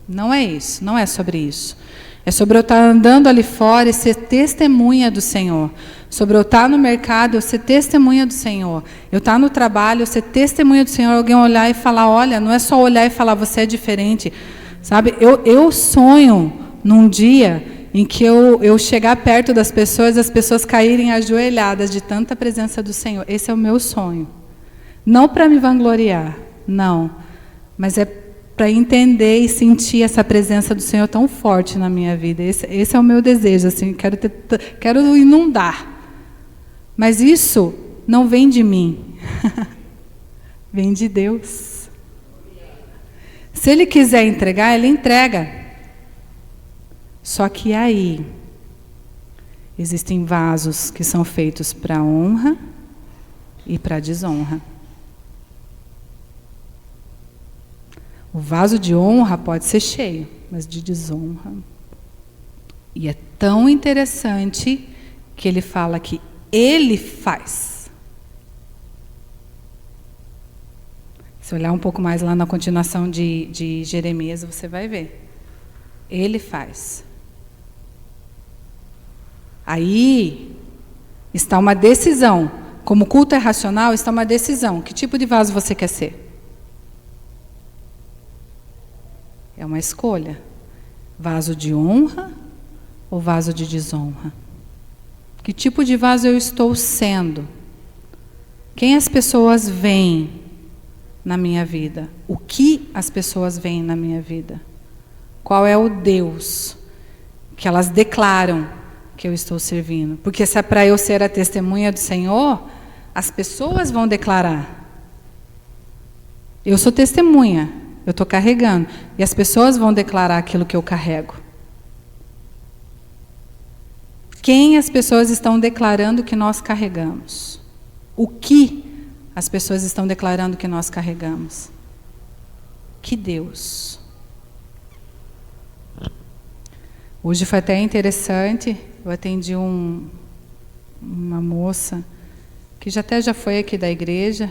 Não é isso, não é sobre isso. É sobre eu estar andando ali fora e ser testemunha do Senhor. Sobre eu estar no mercado, eu ser testemunha do Senhor. Eu estar no trabalho, eu ser testemunha do Senhor. Alguém olhar e falar: olha, não é só olhar e falar, você é diferente. Sabe, eu sonho num dia em que eu chegar perto das pessoas, as pessoas caírem ajoelhadas de tanta presença do Senhor. Esse é o meu sonho. Não para me vangloriar, não. Mas é para entender e sentir essa presença do Senhor tão forte na minha vida. Esse é o meu desejo, assim, quero inundar. Mas isso não vem de mim. Vem de Deus. Se Ele quiser entregar, Ele entrega. Só que aí existem vasos que são feitos para honra e para desonra. O vaso de honra pode ser cheio, mas de desonra. E é tão interessante que ele fala que Ele faz. Se olhar um pouco mais lá na continuação de Jeremias, você vai ver. Ele faz. Aí está uma decisão. Como o culto é racional, está uma decisão. Que tipo de vaso você quer ser? É uma escolha. Vaso de honra ou vaso de desonra? Que tipo de vaso eu estou sendo? Quem as pessoas veem na minha vida? O que as pessoas veem na minha vida? Qual é o Deus que elas declaram que eu estou servindo? Porque se é para eu ser a testemunha do Senhor, as pessoas vão declarar. Eu sou testemunha, eu estou carregando. E as pessoas vão declarar aquilo que eu carrego. Quem as pessoas estão declarando que nós carregamos? O que as pessoas estão declarando que nós carregamos? Que Deus. Hoje foi até interessante, eu atendi uma moça que já foi aqui da igreja,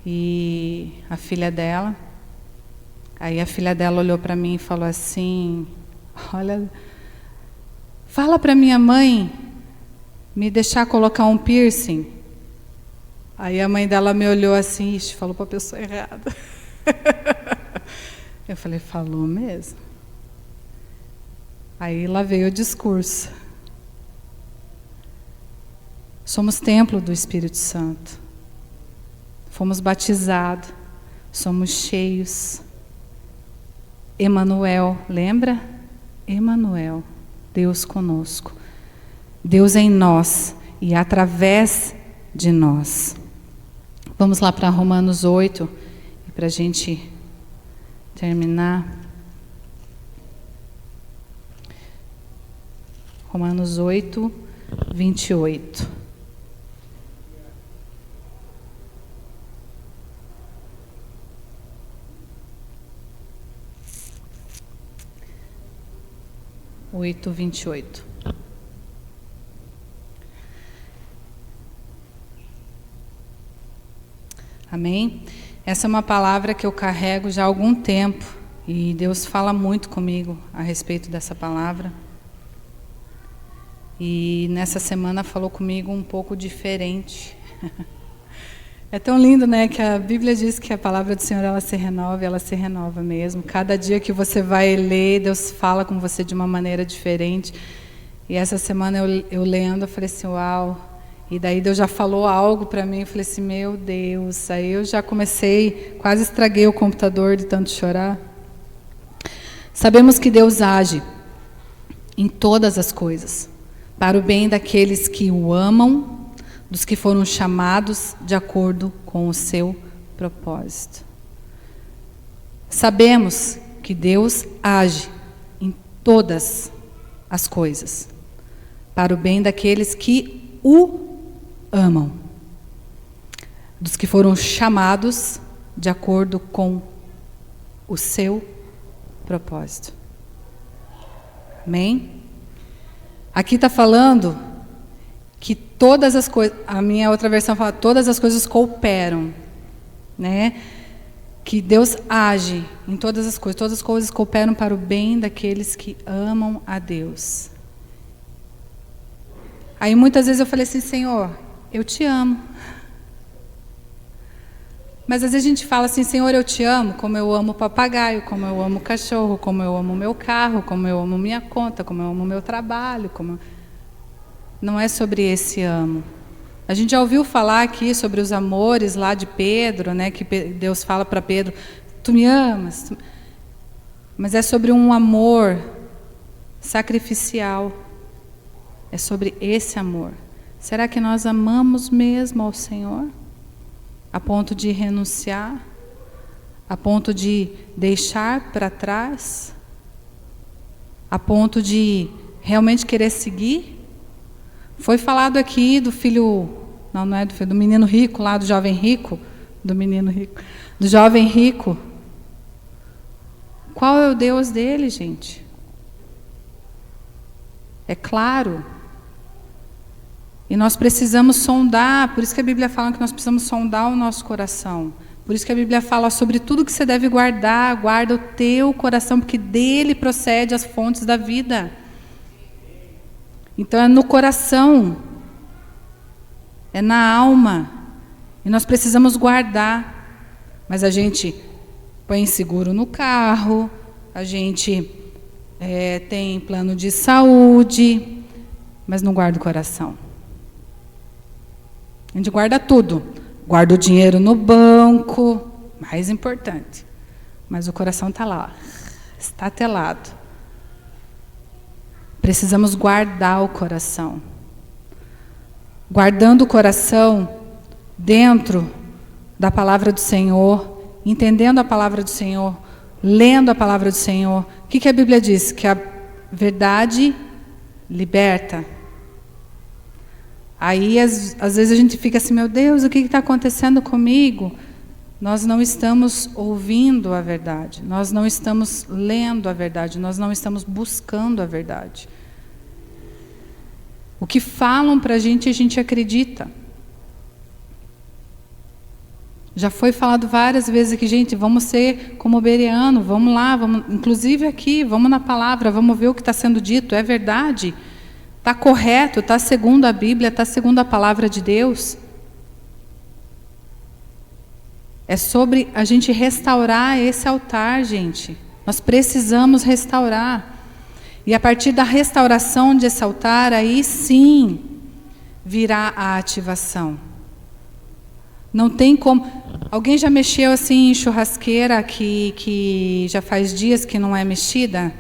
e a filha dela, aí a filha dela olhou para mim e falou assim, olha, fala para minha mãe me deixar colocar um piercing. Aí a mãe dela me olhou assim, ixi, falou para a pessoa errada. Eu falei, falou mesmo. Aí lá veio o discurso. Somos templo do Espírito Santo. Fomos batizados. Somos cheios. Emanuel, lembra? Emanuel, Deus conosco. Deus em nós e através de nós. Vamos lá para Romanos 8, para a gente terminar. Romanos 8, 28. Oito, 28. Amém? Essa é uma palavra que eu carrego já há algum tempo e Deus fala muito comigo a respeito dessa palavra. E nessa semana falou comigo um pouco diferente. É tão lindo, né, que a Bíblia diz que a palavra do Senhor ela se renova mesmo. Cada dia que você vai ler, Deus fala com você de uma maneira diferente. E essa semana eu lendo, eu falei assim, uau. E daí Deus já falou algo para mim, eu falei assim, meu Deus. Aí eu já comecei, quase estraguei o computador de tanto chorar. Sabemos que Deus age em todas as coisas, para o bem daqueles que o amam, dos que foram chamados de acordo com o seu propósito. Sabemos que Deus age em todas as coisas, para o bem daqueles que o amam, dos que foram chamados de acordo com o seu propósito. Amém? Aqui está falando que todas as coisas, a minha outra versão fala, todas as coisas cooperam, né? Que Deus age em todas as coisas cooperam para o bem daqueles que amam a Deus. Aí muitas vezes eu falei assim, Senhor, eu te amo. Mas às vezes a gente fala assim, Senhor, eu te amo, como eu amo o papagaio, como eu amo o cachorro, como eu amo o meu carro, como eu amo minha conta, como eu amo o meu trabalho. Não é sobre esse amo. A gente já ouviu falar aqui sobre os amores lá de Pedro, né, que Deus fala para Pedro, tu me amas. Mas é sobre um amor sacrificial. É sobre esse amor. Será que nós amamos mesmo ao Senhor? A ponto de renunciar? A ponto de deixar para trás? A ponto de realmente querer seguir? Foi falado aqui do filho, não é do filho, do menino rico lá, do jovem rico, do jovem rico. Qual é o Deus dele, gente? É claro. E nós precisamos sondar, por isso que a Bíblia fala que nós precisamos sondar o nosso coração. Por isso que a Bíblia fala sobre tudo que você deve guardar, guarda o teu coração, porque dele procede as fontes da vida. Então é no coração, é na alma, e nós precisamos guardar. Mas a gente põe seguro no carro, a gente tem plano de saúde, mas não guarda o coração. A gente guarda tudo, guarda o dinheiro no banco, mais importante. Mas o coração está lá, ó, está telado. Precisamos guardar o coração. Guardando o coração dentro da palavra do Senhor, entendendo a palavra do Senhor, lendo a palavra do Senhor. O que a Bíblia diz? Que a verdade liberta. Aí, às vezes, a gente fica assim, meu Deus, o que está acontecendo comigo? Nós não estamos ouvindo a verdade, nós não estamos lendo a verdade, nós não estamos buscando a verdade. O que falam para a gente acredita. Já foi falado várias vezes aqui, gente, vamos ser como Bereano, vamos lá, vamos, inclusive aqui, vamos na palavra, vamos ver o que está sendo dito, é verdade? Está correto, está segundo a Bíblia, está segundo a palavra de Deus? É sobre a gente restaurar esse altar, gente. Nós precisamos restaurar. E a partir da restauração desse altar, aí sim virá a ativação. Não tem como... Alguém já mexeu assim em churrasqueira que já faz dias que não é mexida?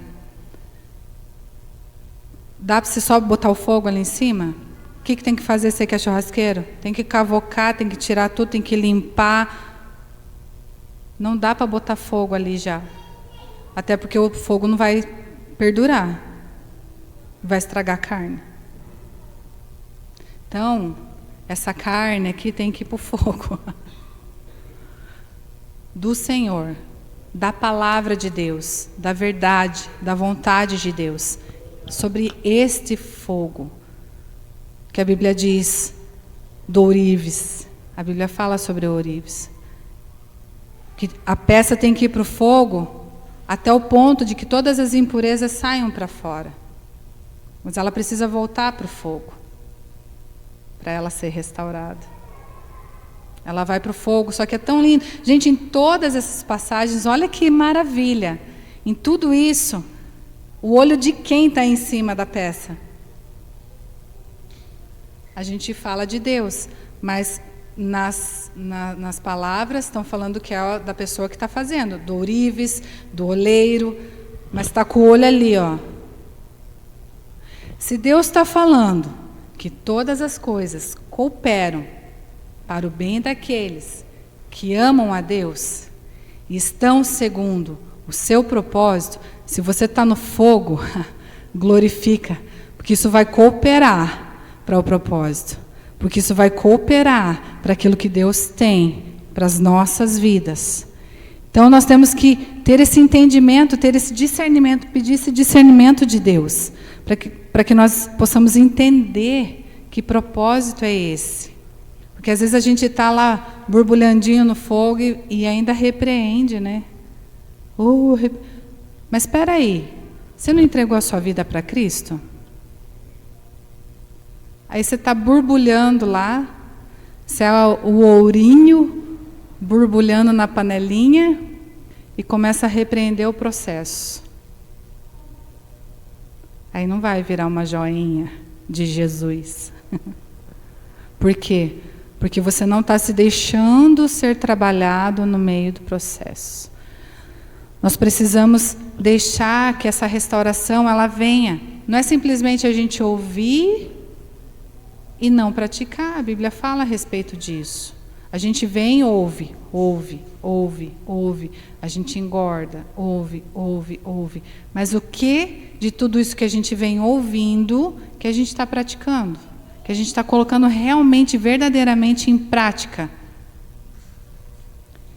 Dá para você só botar o fogo ali em cima? O que tem que fazer você que é churrasqueiro? Tem que cavocar, tem que tirar tudo, tem que limpar. Não dá para botar fogo ali já. Até porque o fogo não vai perdurar. Vai estragar a carne. Então, essa carne aqui tem que ir para o fogo. Do Senhor, da palavra de Deus, da verdade, da vontade de Deus. Sobre este fogo, que a Bíblia diz, do ourives. A Bíblia fala sobre o ourives. Que a peça tem que ir para o fogo até o ponto de que todas as impurezas saiam para fora. Mas ela precisa voltar para o fogo, para ela ser restaurada. Ela vai para o fogo, só que é tão lindo. Gente, em todas essas passagens, olha que maravilha. Em tudo isso, o olho de quem está em cima da peça? A gente fala de Deus, mas nas palavras estão falando que é da pessoa que está fazendo, do ourives, do oleiro, mas está com o olho ali, ó. Se Deus está falando que todas as coisas cooperam para o bem daqueles que amam a Deus e estão segundo o seu propósito, se você está no fogo, glorifica, porque isso vai cooperar para o propósito, porque isso vai cooperar para aquilo que Deus tem para as nossas vidas. Então nós temos que ter esse entendimento, ter esse discernimento, pedir esse discernimento de Deus, para que nós possamos entender que propósito é esse. Porque às vezes a gente está lá borbulhandinho no fogo e ainda repreende, né? Mas espera aí, você não entregou a sua vida para Cristo? Aí você está borbulhando lá, você é o ourinho borbulhando na panelinha e começa a repreender o processo. Aí não vai virar uma joinha de Jesus. Por quê? Porque você não está se deixando ser trabalhado no meio do processo. Nós precisamos deixar que essa restauração ela venha. Não é simplesmente a gente ouvir e não praticar. A Bíblia fala a respeito disso. A gente vem e ouve. A gente engorda, ouve. Mas o que de tudo isso que a gente vem ouvindo que a gente está praticando? Que a gente está colocando realmente, verdadeiramente em prática?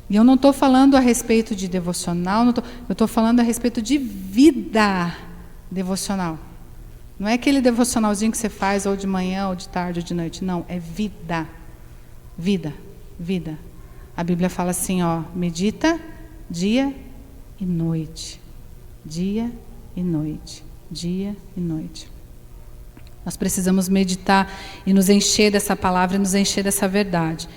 E eu não estou falando a respeito de devocional, eu estou falando a respeito de vida devocional. Não é aquele devocionalzinho que você faz ou de manhã, ou de tarde, ou de noite. Não, é vida. Vida. A Bíblia fala assim, ó, medita dia e noite. Dia e noite. Dia e noite. Nós precisamos meditar e nos encher dessa palavra e nos encher dessa verdade.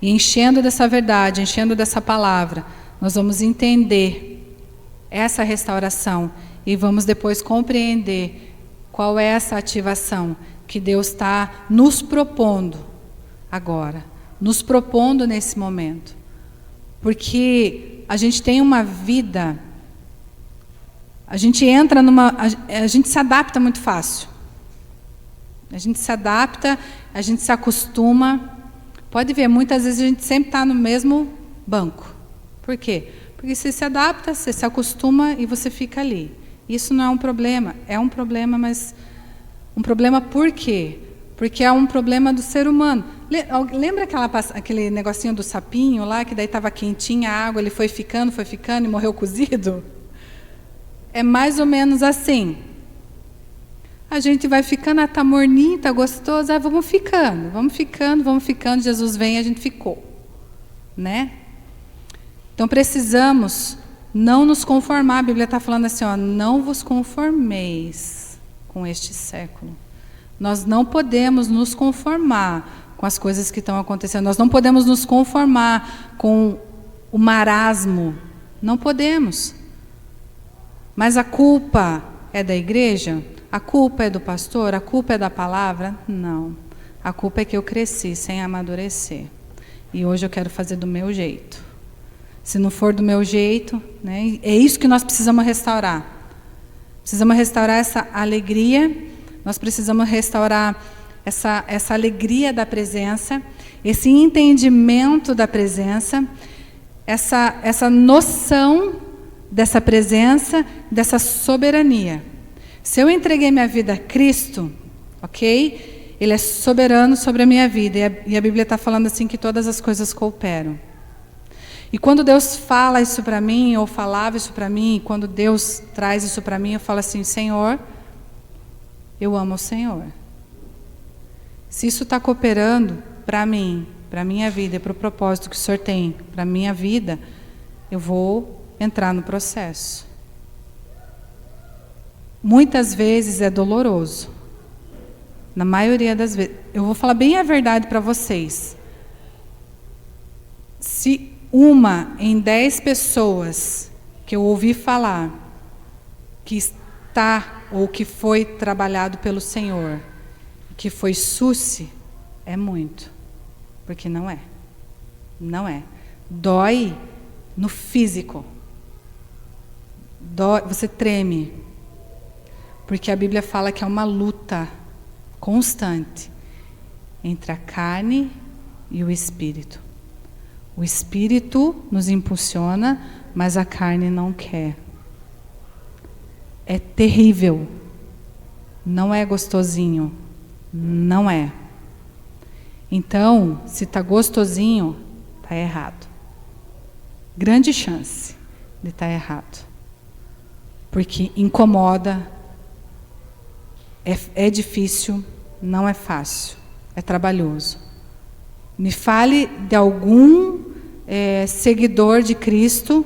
E enchendo dessa verdade, enchendo dessa palavra, nós vamos entender essa restauração e vamos depois compreender qual é essa ativação que Deus está nos propondo agora, nos propondo nesse momento. Porque a gente tem uma vida, a gente entra numa... A gente se adapta muito fácil. A gente se adapta, a gente se acostuma. Pode ver, muitas vezes a gente sempre está no mesmo banco. Por quê? Porque você se adapta, você se acostuma e você fica ali. Isso não é um problema. É um problema, mas... Um problema por quê? Porque é um problema do ser humano. Lembra aquele negocinho do sapinho lá, que daí estava quentinha a água, ele foi ficando e morreu cozido? É mais ou menos assim. A gente vai ficando, está morninho, está gostoso, vamos ficando, Jesus vem e a gente ficou. Né? Então precisamos não nos conformar. A Bíblia está falando assim, não vos conformeis com este século. Nós não podemos nos conformar com as coisas que estão acontecendo. Nós não podemos nos conformar com o marasmo. Não podemos. Mas a culpa é da igreja? A culpa é do pastor? A culpa é da palavra? Não. A culpa é que eu cresci sem amadurecer. E hoje eu quero fazer do meu jeito. Se não for do meu jeito, né, é isso que nós precisamos restaurar. Precisamos restaurar essa alegria. Nós precisamos restaurar essa alegria da presença, esse entendimento da presença, essa noção dessa presença, dessa soberania. Se eu entreguei minha vida a Cristo, ok? Ele é soberano sobre a minha vida. E a Bíblia está falando assim que todas as coisas cooperam. E quando Deus fala isso para mim, ou falava isso para mim, quando Deus traz isso para mim, eu falo assim, Senhor, eu amo o Senhor. Se isso está cooperando para mim, para a minha vida, para o propósito que o Senhor tem para a minha vida, eu vou entrar no processo. Muitas vezes é doloroso. Na maioria das vezes. Eu vou falar bem a verdade para vocês. Se 1 em 10 pessoas que eu ouvi falar que está ou que foi trabalhado pelo Senhor, que foi SUSE, é muito. Porque não é. Não é. Dói no físico. Dói, você treme. Porque a Bíblia fala que é uma luta constante entre a carne e o espírito. O espírito nos impulsiona, mas a carne não quer. É terrível. Não é gostosinho. Não é. Então, se está gostosinho, está errado. Grande chance de estar errado. Porque incomoda, é difícil, não é fácil, é trabalhoso. Me fale de algum seguidor de Cristo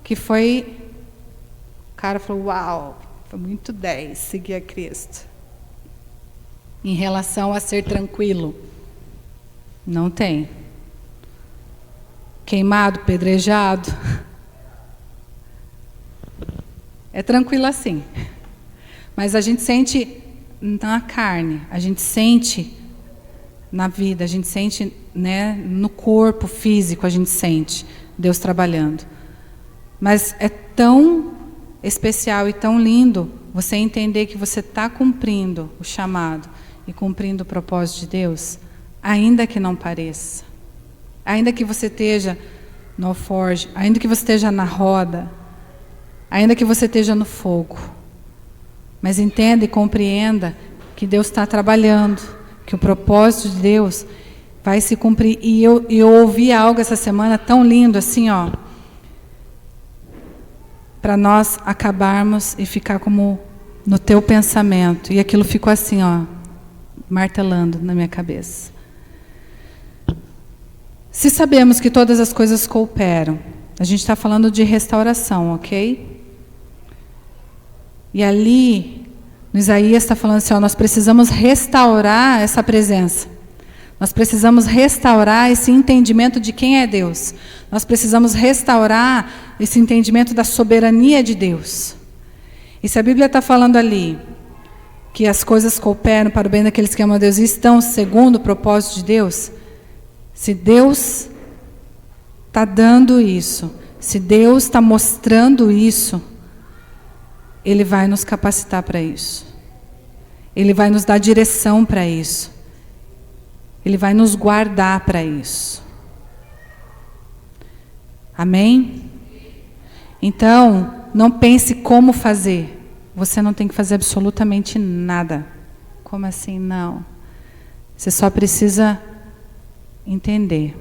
que foi... O cara falou, uau, foi muito 10 seguir a Cristo. Em relação a ser tranquilo. Não tem. Queimado, pedrejado. É tranquilo assim. Mas a gente sente na carne, a gente sente na vida, a gente sente, né, no corpo físico, a gente sente Deus trabalhando. Mas é tão especial e tão lindo você entender que você está cumprindo o chamado e cumprindo o propósito de Deus, ainda que não pareça. Ainda que você esteja no alforje, ainda que você esteja na roda, ainda que você esteja no fogo. Mas entenda e compreenda que Deus está trabalhando, que o propósito de Deus vai se cumprir. E eu ouvi algo essa semana tão lindo assim, para nós acabarmos e ficar como no teu pensamento. E aquilo ficou assim, martelando na minha cabeça. Se sabemos que todas as coisas cooperam, a gente está falando de restauração, ok? E ali, no Isaías está falando assim, nós precisamos restaurar essa presença. Nós precisamos restaurar esse entendimento de quem é Deus. Nós precisamos restaurar esse entendimento da soberania de Deus. E se a Bíblia está falando ali que as coisas cooperam para o bem daqueles que amam a Deus e estão segundo o propósito de Deus, se Deus está dando isso, se Deus está mostrando isso, Ele vai nos capacitar para isso. Ele vai nos dar direção para isso. Ele vai nos guardar para isso. Amém? Então, não pense como fazer. Você não tem que fazer absolutamente nada. Como assim? Não. Você só precisa entender.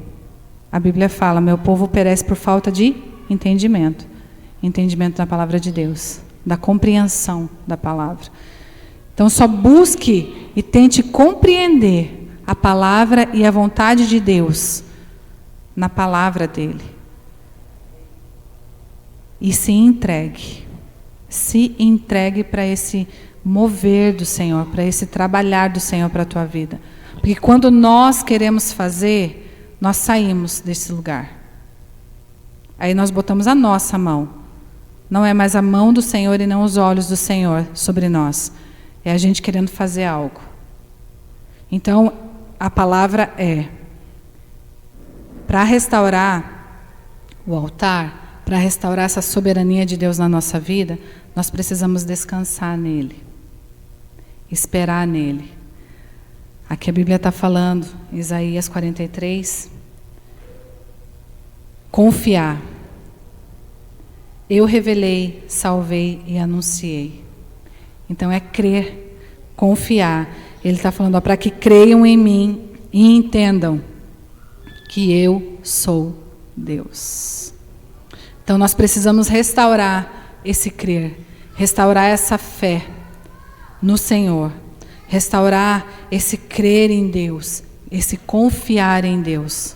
A Bíblia fala, meu povo perece por falta de entendimento. Entendimento da palavra de Deus. Da compreensão da palavra. Então só busque e tente compreender a palavra e a vontade de Deus na palavra dele. E se entregue. Se entregue para esse mover do Senhor, para esse trabalhar do Senhor para a tua vida. Porque quando nós queremos fazer, nós saímos desse lugar. Aí nós botamos a nossa mão. Não é mais a mão do Senhor e não os olhos do Senhor sobre nós. É a gente querendo fazer algo. Então, a palavra é, para restaurar o altar, para restaurar essa soberania de Deus na nossa vida, nós precisamos descansar nele. Esperar nele. Aqui a Bíblia está falando, Isaías 43, confiar. Eu revelei, salvei e anunciei. Então é crer, confiar. Ele está falando para que creiam em mim e entendam que eu sou Deus. Então nós precisamos restaurar esse crer, restaurar essa fé no Senhor, restaurar esse crer em Deus, esse confiar em Deus.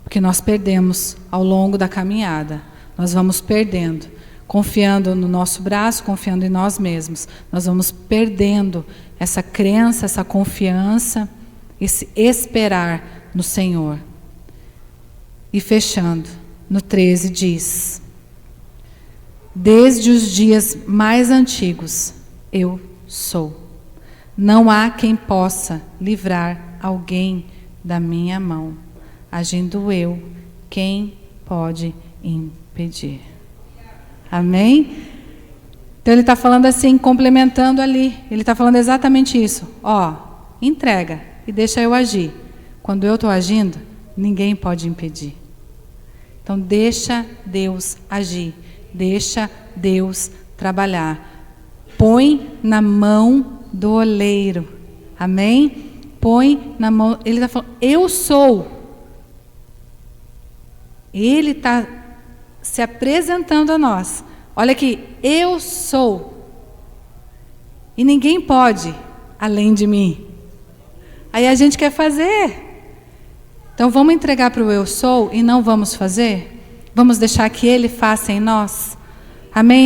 Porque nós perdemos ao longo da caminhada, nós vamos perdendo. Confiando no nosso braço, confiando em nós mesmos. Nós vamos perdendo essa crença, essa confiança, esse esperar no Senhor. E fechando, no 13 diz: desde os dias mais antigos, eu sou. Não há quem possa livrar alguém da minha mão. Agindo eu, quem pode impedir? Amém? Então ele está falando assim, complementando ali. Ele está falando exatamente isso. Ó, entrega e deixa eu agir. Quando eu estou agindo, ninguém pode impedir. Então deixa Deus agir. Deixa Deus trabalhar. Põe na mão do oleiro. Amém? Põe na mão. Ele está falando, eu sou. Ele está se apresentando a nós. Olha aqui, eu sou. E ninguém pode além de mim. Aí a gente quer fazer. Então vamos entregar para o eu sou e não vamos fazer? Vamos deixar que Ele faça em nós? Amém?